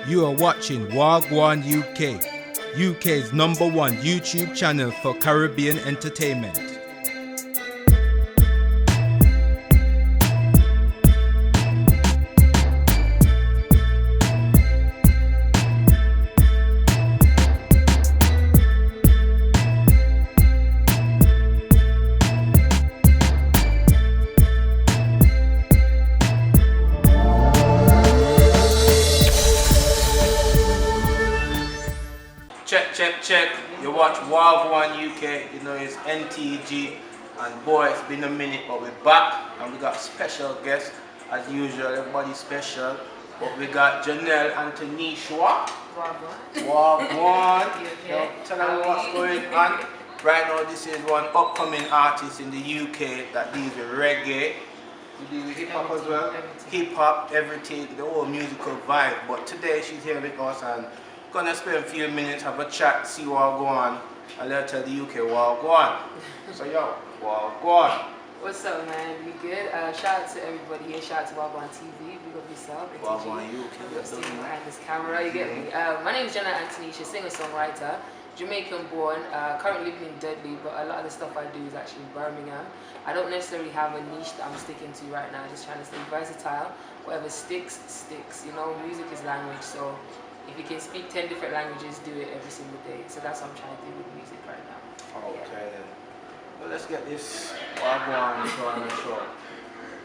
You are watching Wargwarn UK, UK's #1 YouTube channel for Caribbean entertainment. Check. You watch Wargwarn UK, you know it's NTG, and boy, it's been a minute, but we're back and we got special guests as usual. Everybody's special, but we got Janel, Antoneshia, Wargwarn. Tell them what's going on. Right now, this is one upcoming artist in the UK that deals with reggae. We deal with hip hop as well. Hip hop, everything, the whole musical vibe. But today she's here with us and gonna spend a few minutes, have a chat, see what go on, and let's tell the UK what go on. So yo, what go on? What's up, man? We good? Shout out to everybody here. Shout out to Wargwarn TV. Big up yourself. Wargwarn UK. Behind this camera, you get me. My name is Janel Antoneshia, singer-songwriter, Jamaican-born. Currently living in Dudley, but a lot of the stuff I do is actually in Birmingham. I don't necessarily have a niche that I'm sticking to right now. Just trying to stay versatile. Whatever sticks, sticks. You know, music is language, so if you can speak 10 different languages, do it every single day. So that's what I'm trying to do with music right now. Okay then. Well, let's get this Wargwarn show.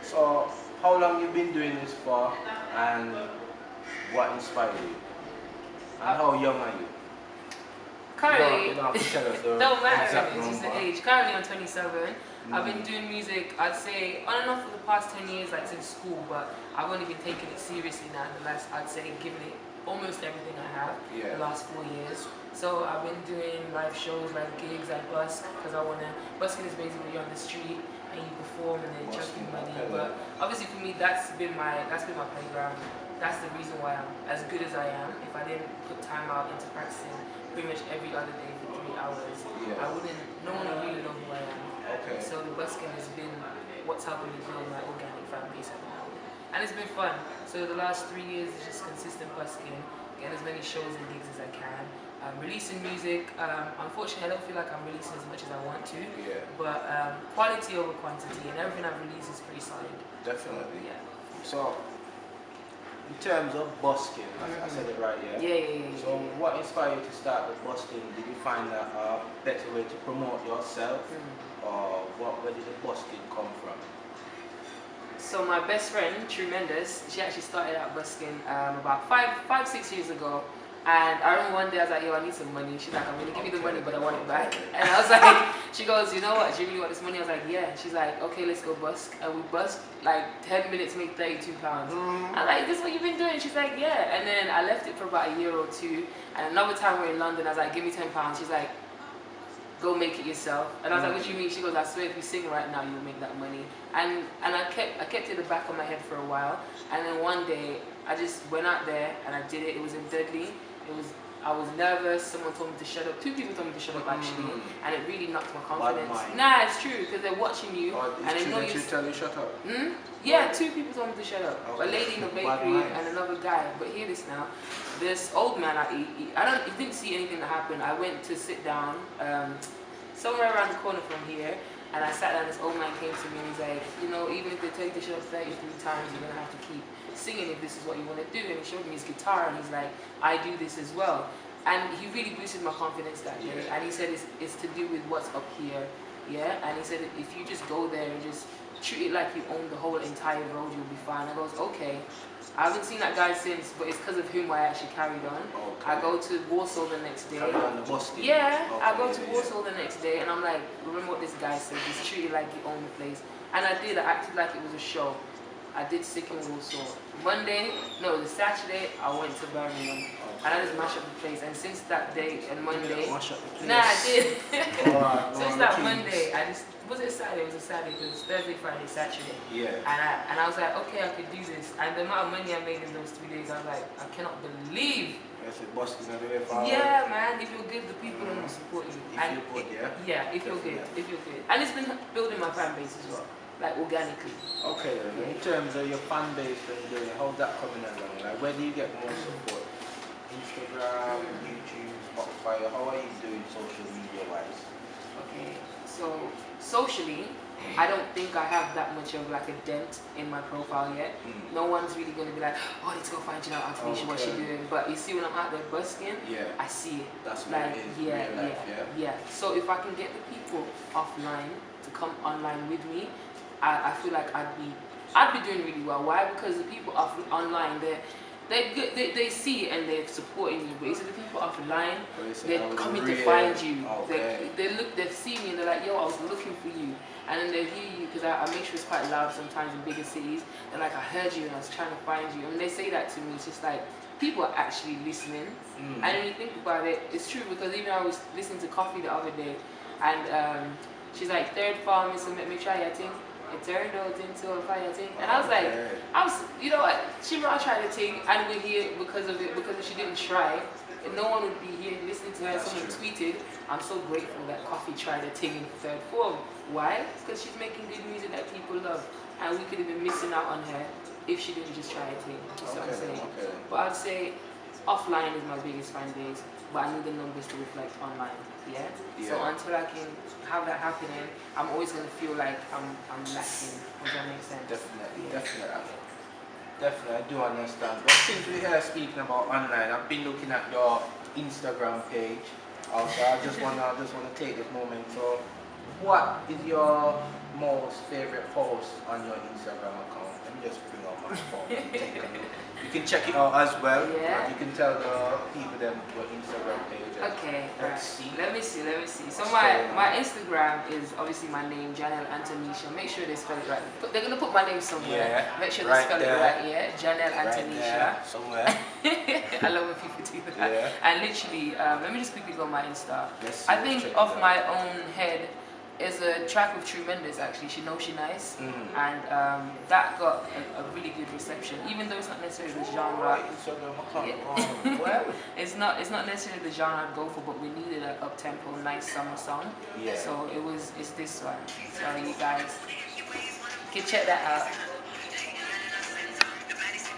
So, how long you been doing this for, and what inspired you? And how young are you? Currently, you don't have to tell us the don't matter, exact it's just the number. age. Currently I'm 27. I've been doing music, I'd say, on and off for the past 10 years, like since school, but I've only been taking it seriously now in the last, I'd say, giving it almost everything I have the last 4 years. So I've been doing live shows, like gigs, I busk, because I want to, busking is basically you're on the street and you perform and then chucking money. But obviously for me, that's been my playground. That's the reason why I'm as good as I am. If I didn't put time out into practicing pretty much every other day for 3 hours, no one would really know who I am. Okay. So the busking has been what's helping me build my organic fan base at the moment. And it's been fun. So the last 3 years is just consistent busking, getting as many shows and gigs as I can. Releasing music. Unfortunately, I don't feel like I'm releasing as much as I want to. But quality over quantity, and everything I've released is pretty solid. Definitely. Yeah. So, in terms of busking, I said it right, yeah? Yeah. So, what inspired you to start with busking? Did you find that a better way to promote yourself? Or where did the busking come from? So my best friend, Tremendous, she actually started out busking about five, 6 years ago. And I remember one day I was like, yo, I need some money. She's like, I'm going to give you the money, but I want it back. And I was like, she goes, you know what, do you really want this money? I was like, yeah. She's like, okay, let's go busk. And we busked like 10 minutes, make £32. I'm like, this is what you've been doing? She's like, yeah. And then I left it for about a year or two. And another time we were in London, I was like, give me £10. She's like, go make it yourself. And I was like, what do you mean? She goes, I swear if you sing right now, you'll make that money. And I kept it in the back of my head for a while. And then one day, I just went out there and I did it. It was in Dudley. I was nervous. Someone told me to shut up. 2 people told me to shut up actually, and it really knocked my confidence. Nah, it's true because they're watching you and they know you. Did you tell you shut up? Yeah, 2 people told me to shut up. A lady in the bakery and another guy. But hear this now. This old man, he didn't see anything that happened. I went to sit down somewhere around the corner from here, and I sat down. This old man came to me and he's like, you know, even if they tell you to shut up 33 times, you're gonna have to keep singing if this is what you want to do. And he showed me his guitar and he's like, I do this as well. And he really boosted my confidence that day. And he said it's to do with what's up here, and he said if you just go there and just treat it like you own the whole entire road, you'll be fine. I goes, okay. I haven't seen that guy since, but it's because of whom I actually carried on. I go to Warsaw the next day. I go to Warsaw the next day and I'm like, remember what this guy said, just treat it like you own the place. And I did, I acted like it was a show. I did sick in Warsaw. The Saturday, I went to Birmingham and I just mashed up the place. And since that day and Monday, I did. Since that Monday, was it Saturday? It was a Saturday because it was Thursday, Friday, Saturday. And I was like, okay, I could do this. And the amount of money I made in those 3 days, I was like, I cannot believe. Yeah, man. If you're good, the people don't support you. If you're good. And it's been building my fan base as well. Like organically. Okay, in terms of your fan base, how's that coming along? Like, where do you get more support? Instagram, YouTube, Spotify. How are you doing social media wise? Okay, so socially, I don't think I have that much of like a dent in my profile yet. No one's really gonna be like, oh, let's go find Janel Antoneshia, what she doing. But you see, when I'm out there busking, I see it. That's what like, it is. yeah, real life, yeah. So if I can get the people offline to come online with me, I feel like I'd be doing really well. Why? Because the people online, they see it and they're supporting you. But it's the people offline, they're coming to find you. They see me and they're like, yo, I was looking for you. And then they hear you, because I make sure it's quite loud sometimes in bigger cities. They're like, I heard you and I was trying to find you. And they say that to me, it's just like, people are actually listening. And when you think about it, it's true, because even I was listening to Coffee the other day, and she's like, third farm is to make me try your thing. It turned out into a fire thing. And I was like, you know what, she might try the thing, and we're here because of it, because if she didn't try, no one would be here listening to her. Someone tweeted, I'm so grateful that Coffee tried a thing in third form. Why? Because she's making good music that people love, and we could have been missing out on her if she didn't just try a thing. You see what I'm saying? But I'd say offline is my biggest fan base, but I need the numbers to reflect online. Yeah? So until I can have that happening, I'm always gonna feel like I'm lacking. Does that make sense? Definitely, I do understand. But since we're here speaking about online, I've been looking at your Instagram page. Also, I just wanna take this moment. So, what is your most favorite post on your Instagram account? Let me just bring up my phone and take a look. You can check it out as well. Yeah. You can tell the people them your Instagram page. Okay, let's see. Let me see. So my Instagram is obviously my name, Janel Antoneshia. Make sure they spell it right. They're gonna put my name somewhere. Yeah. Make sure they spell it right. Yeah, Janel Antoneshia. Right somewhere. I love when people do that. Yeah. And literally, let me just quickly go on my Insta. Let's see, I think off my own head is a track with Tremendous, actually. She knows she nice, and that got a really good reception, even though it's not necessarily the genre. It's not necessarily the genre I'd go for, but we needed an up-tempo, nice summer song. Yeah. So it's this one. So you guys can check that out.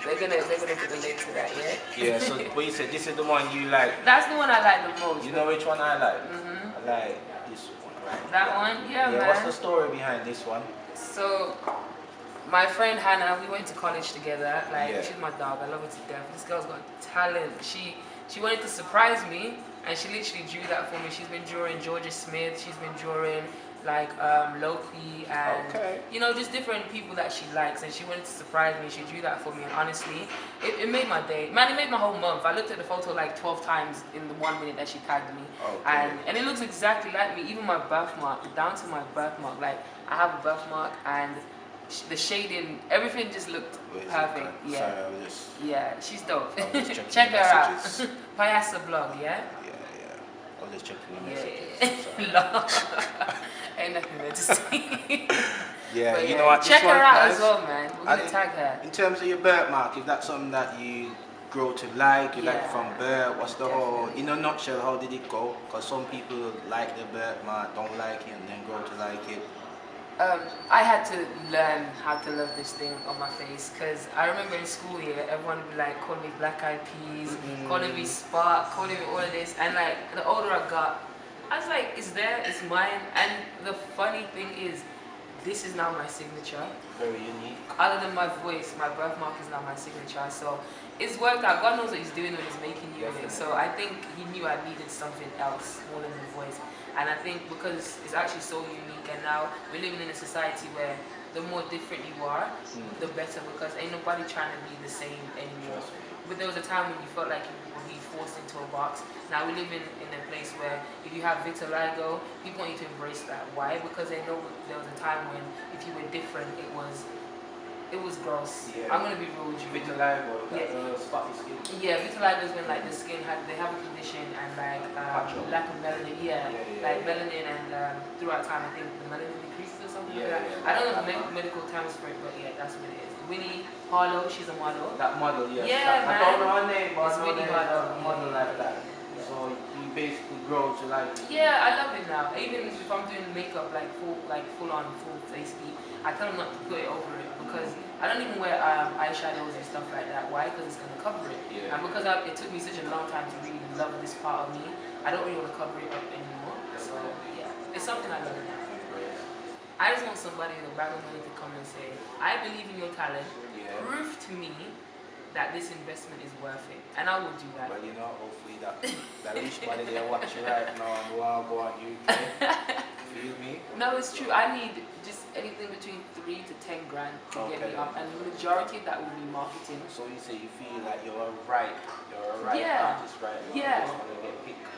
They're gonna put the link to that, yeah. Yeah. So what you said, this is the one you like. That's the one I like the most. You know which one I like? I like this one. That one? Yeah, man. What's the story behind this one? So, my friend Hannah, we went to college together. She's my dog. I love her to death. This girl's got talent. She wanted to surprise me, and she literally drew that for me. She's been drawing Georgia Smith. She's been drawing Loki and you know, just different people that she likes, and she wanted to surprise me. She drew that for me, and honestly, it made my day. Man, it made my whole month. I looked at the photo like 12 times in the 1 minute that she tagged me, and it looks exactly like me. Even my birthmark, down to my birthmark. Like, I have a birthmark, and the shading, everything just looked perfect. Yeah. Sorry, yeah, she's dope. Check her out. Payasa blog, yeah? I was just checking the messages. Ain't nothing there to see. Yeah, you know what? Check her out as well, man. We're gonna tag her. In terms of your birthmark, is that something that you grow to like? You like from birth? What's the whole, in a nutshell, how did it go? Because some people like the birthmark, don't like it, and then grow to like it. I had to learn how to love this thing on my face, because I remember in school here, everyone would be like calling me Black Eyed Peas, calling me Spark, calling me all of this, and like the older I got, I was like, it's there, it's mine. And the funny thing is, this is now my signature. Very unique. Other than my voice, my birthmark is now my signature. So it's worked out. God knows what he's doing when he's making you it. So I think he knew I needed something else more than the voice. And I think because it's actually so unique, and now we're living in a society where the more different you are, the better, because ain't nobody trying to be the same anymore. But there was a time when you felt like you were being forced into a box. Now we live in a place where if you have vitiligo, people want you to embrace that. Why? Because they know there was a time when if you were different, it was gross. Yeah. I'm gonna be real with you. Vitiligo, spotty skin. Yeah, vitiligo is when like the skin they have a condition and like lack of melanin. Like melanin, and throughout time I think the melanin decreases or something like that. I don't know the medical terms for it, but yeah, that's what it is. Winnie Harlow, she's a model. That model, yes. Yeah, man. I don't know her name, but it's Winnie Harlow. Model like that. Yeah. So you basically grow to like. Yeah, I love it now. Even if I'm doing makeup, like full on full face beat, I tell them not to put it over it, because I don't even wear eyeshadows and stuff like that. Why? Because it's going to cover it. Yeah. And because it took me such a long time to really love this part of me, I don't really want to cover it up anymore. So yeah, it's something I love now. I just want somebody in the background money to come and say, I believe in your talent. Yeah. Prove to me that this investment is worth it, and I will do that. But you know, hopefully that rich body they're watching right now on Wargwarn UK. Feel me? No, it's true. I need just anything between 3 to 10 grand to get me up, and the majority of that will be marketing. So you say you feel like you're a right artist right now. Yeah. Just want to get picked.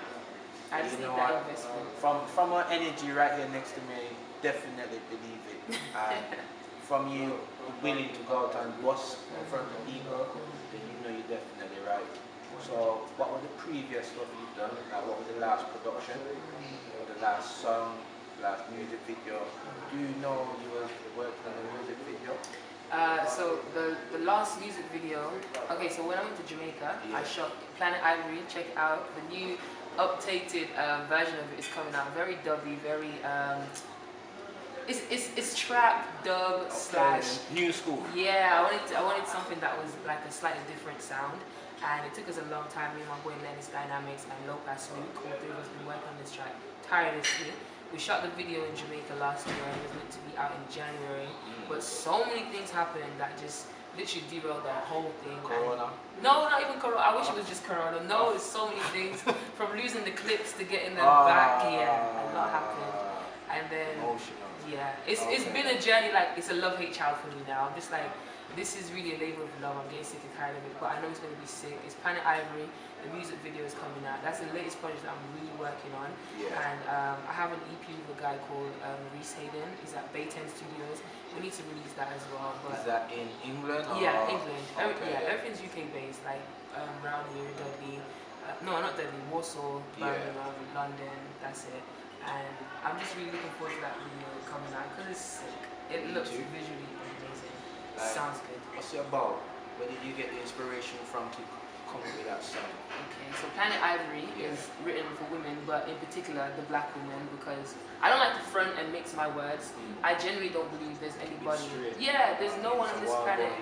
I just need know that what? investment. From our energy right here next to me, definitely believe it. And from you willing to go out and bust in front of people, then you know you're definitely right. So what was the previous stuff you've done? Like what was the last production? Or the last song, last music video? Do you know you were working on a music video? So the last music video, okay, so when I went to Jamaica, I shot Planet Ivory. Check it out. The new updated version of it is coming out. Very dubby, very it's trap dub slash new school. Yeah, I wanted something that was like a slightly different sound, and it took us a long time. Me and my boy Lennis Dynamics and Lopez Luke, all three of us been working on this track tirelessly. We shot the video in Jamaica last year, and it was meant to be out in January, but so many things happened that just literally derailed the whole thing. Corona? No, not even Corona. I wish it was just Corona. No, it's so many things, from losing the clips to getting them back. Yeah, a lot happened. And then yeah, it's been a journey. Like, it's a love-hate child for me now. I'm just like, this is really a labor of love. I'm getting sick and tired of it, but I know it's going to be sick. It's Planet Ivory. The music video is coming out. That's the latest project that I'm really working on. Yeah. And I have an EP with a guy called Reese Hayden. He's at Bay 10 Studios. We need to release that as well. But is that in England? Yeah, England. Okay. Yeah, everything's UK based. Like around here, Dudley. No, not Dudley. Warsaw, Birmingham, London. That's it. And I'm just really looking forward to that video coming out because it's sick. It looks visually amazing. Sounds good. What's it about? Where did you get the inspiration from to come up with that song? Okay, so Planet Ivory is written for women, but in particular the black women, because I don't like to front and mix my words. I genuinely don't believe there's anybody. Yeah, there's no one on this planet.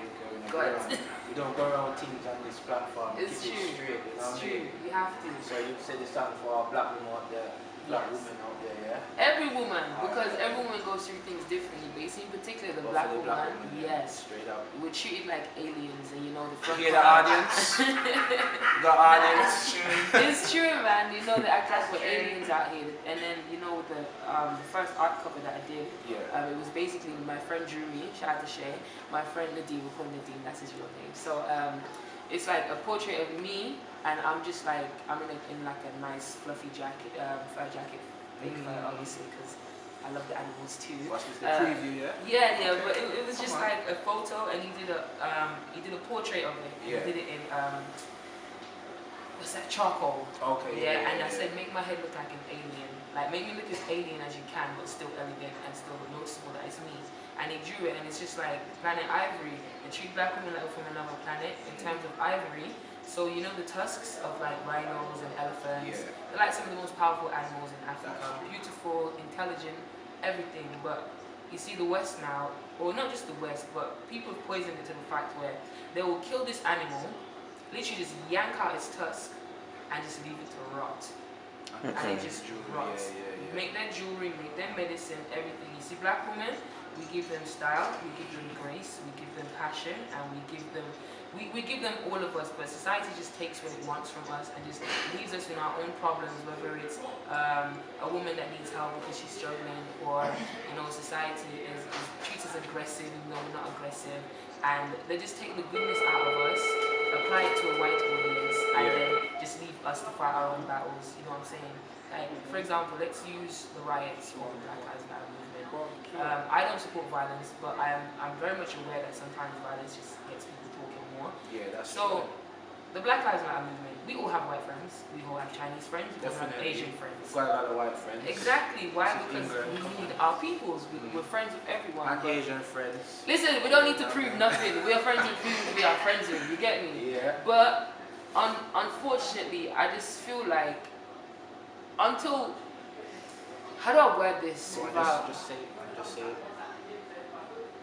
We don't go around things on this platform. It's true. It straight, you know it's true. You have to. So you said the song for black women out there. Black women out there, yeah? Every woman, because every woman goes through things differently, but in particular the black woman, yes. Straight up. We're treated like aliens, and you know the front. You hear the audience? The audience. It's true, man. You know, they act like we're aliens out here. And then, you know, the first art cover that I did, it was basically my friend drew me, shout out to Shay, my friend Nadeem, we call him Nadeem, that's his real name. So it's like a portrait of me, and I'm just like, I'm in like a nice fluffy jacket, fur jacket, fake fur obviously, because I love the animals too. What's this, the preview, yeah? Yeah, but it was just like a photo, and he did a portrait of it. Yeah. He did it in what's that, charcoal? Okay. Yeah, and I said, make my head look like an alien. Like, make me look as alien as you can, but still elegant and still noticeable that it's me. And he drew it, and it's just like Planet Ivory. They treat black women like from another planet in terms of ivory. So you know the tusks of like rhinos and elephants. They're like some of the most powerful animals in Africa. Beautiful, intelligent, everything. But you see the West now, or not just the West, but people have poisoned it to the fact where they will kill this animal, literally just yank out its tusk, and just leave it to rot. And it just rots. Make their jewelry, make their medicine, everything. You see black women, we give them style, we give them grace, we give them passion, and we give them all of us, but society just takes what it wants from us and just leaves us in our own problems, whether it's a woman that needs help because she's struggling, or you know, society treats us aggressive even though we're not aggressive, and they just take the goodness out of us, apply it to a white audience, and then just leave us to fight our own battles, you know what I'm saying? Like, for example, let's use the riots or the Black Lives Matter movement. I don't support violence, but I'm very much aware that sometimes violence just gets people talking more. Yeah, that's so. The Black Lives Matter movement, we all have white friends, we all have Chinese friends, we all have Asian friends. We've got a lot of white friends. Exactly, why? Because we need our peoples, we're friends with everyone. And Asian friends. Listen, we don't need to prove nothing, we are friends with who we are friends with, you get me? Yeah. But, unfortunately, I just feel like, until, how do I word this? So just say it.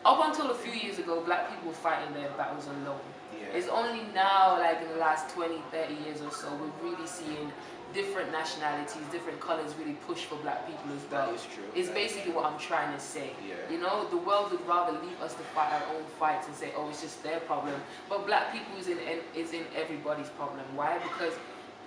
up until a few years ago, black people were fighting their battles alone. Yeah. It's only now, like in the last 20, 30 years or so, we're really seeing different nationalities, different colors really push for black people as well. That is true. It's basically what I'm trying to say. Yeah. You know, the world would rather leave us to fight our own fights and say, oh, it's just their problem. But black people is in everybody's problem. Why? Because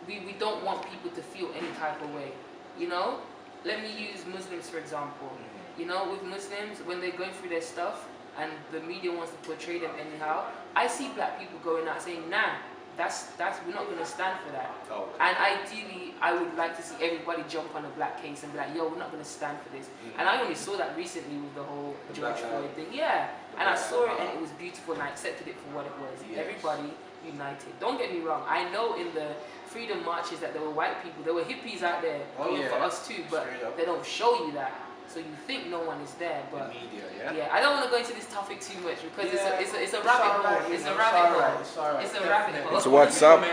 we don't want people to feel any type of way. You know? Let me use Muslims for example. You know, with Muslims, when they're going through their stuff and the media wants to portray them anyhow, I see black people going out saying, nah, that's we're not gonna stand for that. Oh, okay. And ideally, I would like to see everybody jump on a black case and be like, yo, we're not gonna stand for this. And I only saw that recently with the whole George Floyd thing. Yeah. And I saw it and it was beautiful and I accepted it for what it was. Yes. Everybody united. Don't get me wrong. I know in the freedom marches that there were white people, there were hippies out there going for us too, but they don't show you that. So you think no one is there, but the media, yeah. I don't want to go into this topic too much because it's a rabbit hole. It's a rabbit hole. It's a rabbit hole. It's what's up.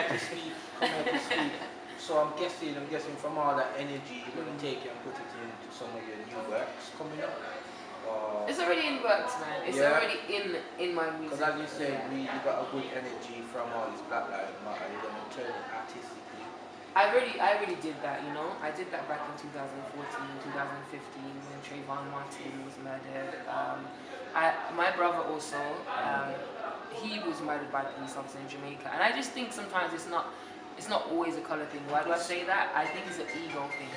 So I'm guessing from all that energy you're gonna take and put it into some of your new works coming up. It's already in works, man. It's already in my music. Because as you said, you got a good energy from all this Black Lives Matter. You're gonna turn it artistically. I already did that, you know. I did that back in 2014, 2015 when Trayvon Martin was murdered. My brother also, he was murdered by police officer in Jamaica, and I just think sometimes it's not always a color thing. Why do I say that? I think it's an ego thing.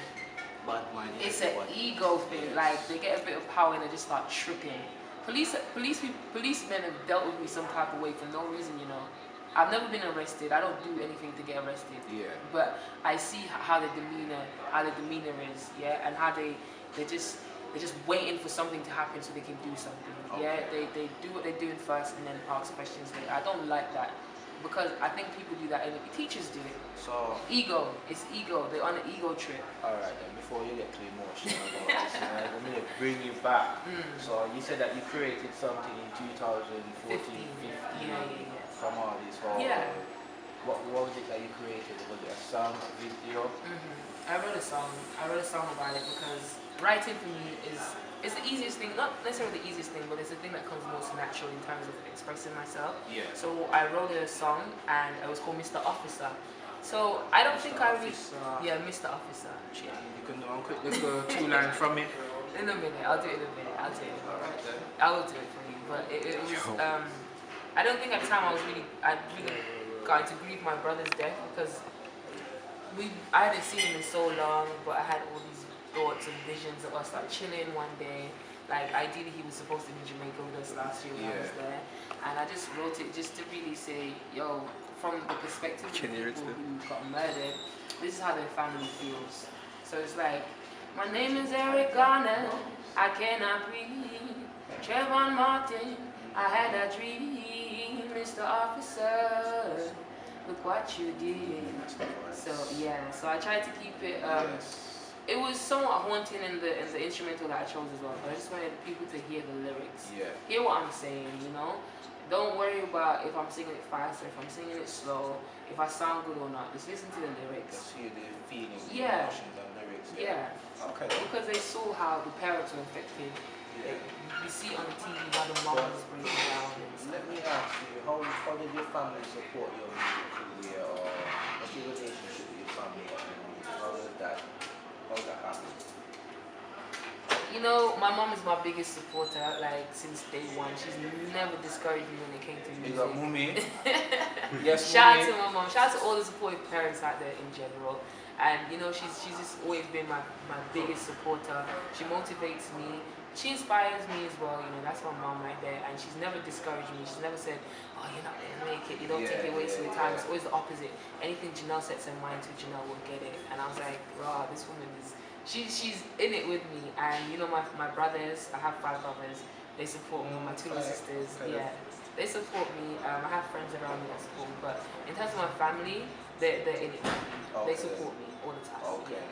It's an ego thing. Like they get a bit of power and they just start tripping. Policemen have dealt with me some type of way for no reason, you know. I've never been arrested. I don't do anything to get arrested. Yeah. But I see how the demeanor is, yeah, and how they're just waiting for something to happen so they can do something. Okay. Yeah. They do what they're doing first and then ask questions later. I don't like that because I think people do that and teachers do it. So ego. It's ego. They're on an ego trip. Alright then, before you get too emotional about this, let me bring you back. So you said that you created something in 2014, 15. Yeah. From all this whole, what was it that you created? Was it a song, a video? I wrote a song about it because writing for me is the easiest thing, not necessarily the easiest thing, but it's the thing that comes most natural in terms of expressing myself. Yeah. So I wrote a song and it was called Mr. Officer. So I don't think I really, Mr. Officer. Yeah. You can do one quick little two line from it. In a minute, I'll do it in a minute. Alright then. I will do it for you, but it was. I don't think at the time I really got to grieve my brother's death because I hadn't seen him in so long, but I had all these thoughts and visions of us like chilling one day. Like ideally he was supposed to be in Jamaica with us last year when I was there, and I just wrote it just to really say, yo, from the perspective of people who got murdered, this is how their family feels. So it's like, my name is Eric Garner, I cannot breathe. Trayvon Martin, I had a dream. Mr. Officer, look what you did. So so I tried to keep it. It was somewhat haunting in the instrumental that I chose as well. But I just wanted people to hear the lyrics, hear what I'm saying. You know, don't worry about if I'm singing it fast or if I'm singing it slow, if I sound good or not. Just listen to the lyrics. Just hear the feelings, the emotions, and lyrics. Okay. Because they saw how the parents were affected. You see on the TV how the mom was breaking down. Let me ask you, how did your family support your music career, or what's your relationship with your family? How does that happen? You know, my mom is my biggest supporter, like since day one. She's never discouraged me when it came to music. You got Mummy. Yes, shout out to my mom. Shout out to all the supportive parents out there in general. And you know, she's just always been my biggest supporter. She motivates me. She inspires me as well, you know, that's my mom right there, and she's never discouraged me. She's never said, oh, you're not going to make it, you don't take it, wasting your time. It's always the opposite. Anything Janel sets her mind to, Janel will get it. And I was like, wow, this woman is, she's in it with me. And you know, my brothers, I have 5 brothers, they support me. My 2 sisters, they support me. I have friends around me that support me, but in terms of my family, they're in it with me. They support me all the time.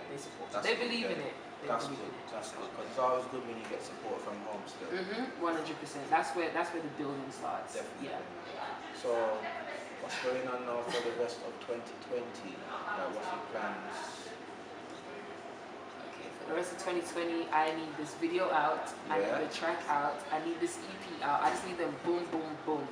They support me. They believe in it. That's good, because it's always good when you get support from home still. 100%. That's where the building starts. Definitely. So, what's going on now for the rest of 2020? What's your plans? Okay, for the the rest of 2020, I need this video out, I need the track out, I need this EP out. I just need them boom, boom, boom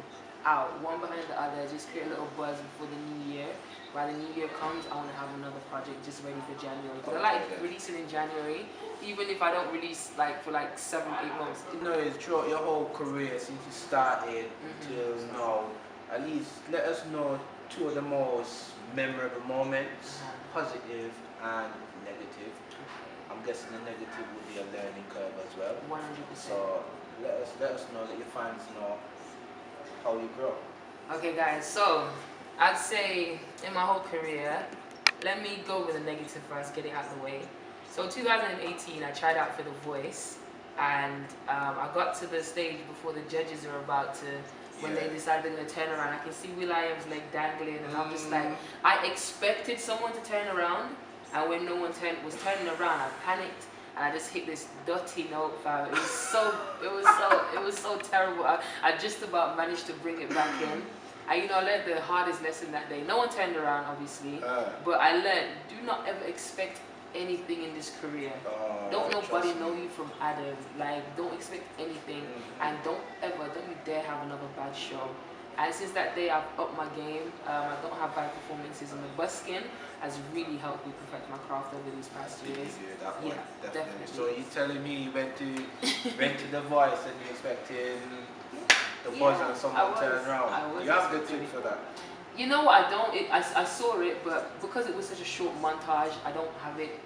out, one behind the other, just create a little buzz before the new year. By the new year comes, I want to have another project just ready for January. Because I like releasing in January, even if I don't release like for like 7-8 months. You know, it's throughout your whole career since you started till now, at least let us know 2 of the most memorable moments, positive and negative. I'm guessing the negative will be a learning curve as well. 100%. So let us know, let your fans know how you grow. Okay guys, so I'd say in my whole career, let me go with the negative first, get it out of the way. So 2018, I tried out for The Voice, and I got to the stage before the judges are about to, when they decided they're going to turn around. I can see will.i.am's leg dangling, and I'm just like, I expected someone to turn around, and when no one was turning around, I panicked. And I just hit this dirty note, fam. It was so terrible. I just about managed to bring it back in. And you know, I learned the hardest lesson that day. No one turned around, obviously, but I learned, do not ever expect anything in this career. Don't nobody know you from Adam. Like, don't expect anything, and don't you dare have another bad show. And since that day, I've upped my game. I don't have bad performances, and the busking has really helped me perfect my craft over these past years. Yeah, definitely. So you're telling me you went to The Voice and you expecting the buzz and someone turn around? You have the tip for that. You know what, I saw it, but because it was such a short montage, I don't have it.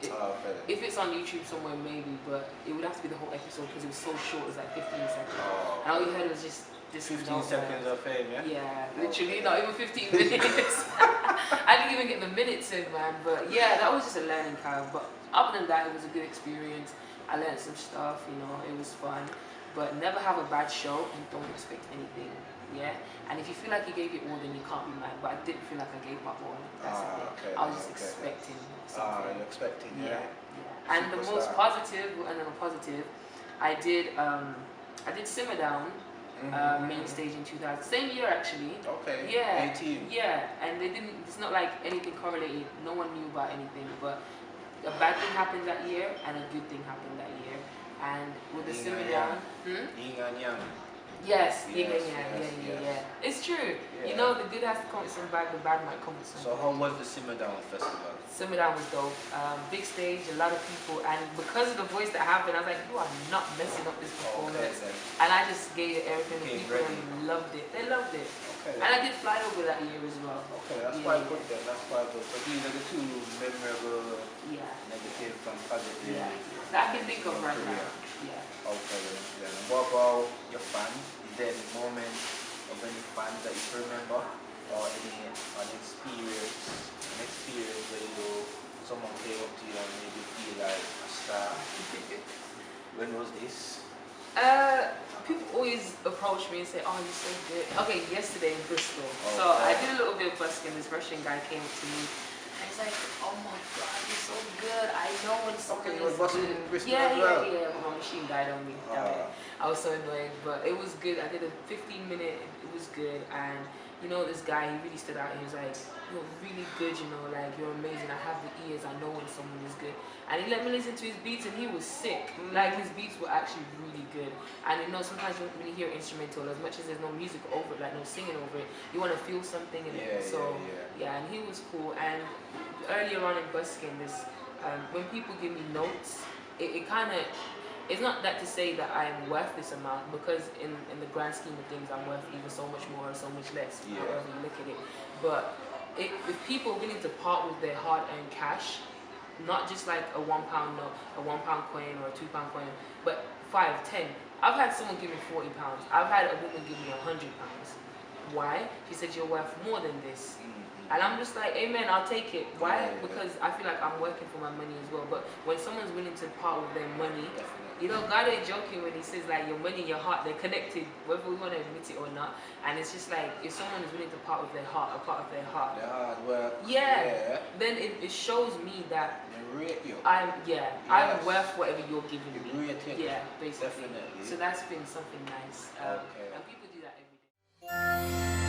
If it's on YouTube somewhere, maybe, but it would have to be the whole episode because it was so short. It was like 15 seconds. And all you heard was just 15 seconds of fame, yeah? Yeah, literally, not even 15 minutes. I didn't even get the minutes in, man. But yeah, that was just a learning curve. But other than that, it was a good experience. I learned some stuff, you know, it was fun. But never have a bad show and don't expect anything, yeah? And if you feel like you gave it all, then you can't be mad. But I didn't feel like I gave my all. That's the thing. I was just expecting something. You're expecting, yeah. And the most positive, and then a positive, I did Simmer Down. Main stage in 2000, same year actually. Okay. Yeah. 18. Yeah, and they didn't. It's not like anything correlated. No one knew about anything, but a bad thing happened that year, and a good thing happened that year. And with the Simmer Down, Yin and Yang. Yes, yeah. It's true. Yeah. You know, the good has to come with some bad, the bad might come with some. So how was the Simmer Down festival? Simmer Down was dope. Big stage, a lot of people, and because of the voice that happened, I was like, you are not messing up this performance. And I just gave it everything. The people loved it. They loved it. And I did fly over that year as well. Okay, that's quite good then. That's quite good. So these are the 2 memorable, negative and positive. That I can think of right now. Okay, then. What about your fans? Is there any moment of any fans that you can remember, or any experience where someone came up to you and made you feel like a star? When was this? People always approach me and say, "Oh, you're so good." Okay, yesterday in Bristol. Okay. So I did a little bit of busking. This Russian guy came up to me. It's like, oh my God, you're so good. I know when someone is good. Yeah. My machine died on me. I was so annoyed, but it was good. I did a 15-minute. It was good, and you know, this guy, he really stood out. He was like, you're really good. You know, like you're amazing. I have the ears. I know when someone is good. And he let me listen to his beats, and he was sick. Like his beats were actually really good. And you know, sometimes when you hear instrumental, as much as there's no music over it, like no singing over it, you want to feel something in it. So and he was cool. And earlier on in busking, this when people give me notes, it kind of, it's not that to say that I am worth this amount, because in the grand scheme of things, I'm worth either so much more or so much less, however you look at it. But if people are willing to part with their hard-earned cash, not just like a £1 note, a £1 coin or a £2 coin, but 5, 10. I've had someone give me £40. I've had a woman give me £100. Why? She said, you're worth more than this. And I'm just like, amen, I'll take it. Why? Because I feel like I'm working for my money as well. But when someone's willing to part with their money, you know, God ain't joking when he says like your money, your heart, they're connected, whether we want to admit it or not. And it's just like, if someone is willing to part with their heart, a part of their heart. The hard work. Then it shows me that I'm worth whatever you're giving me. Yeah, basically. Definitely. So that's been something nice. And people do that every day.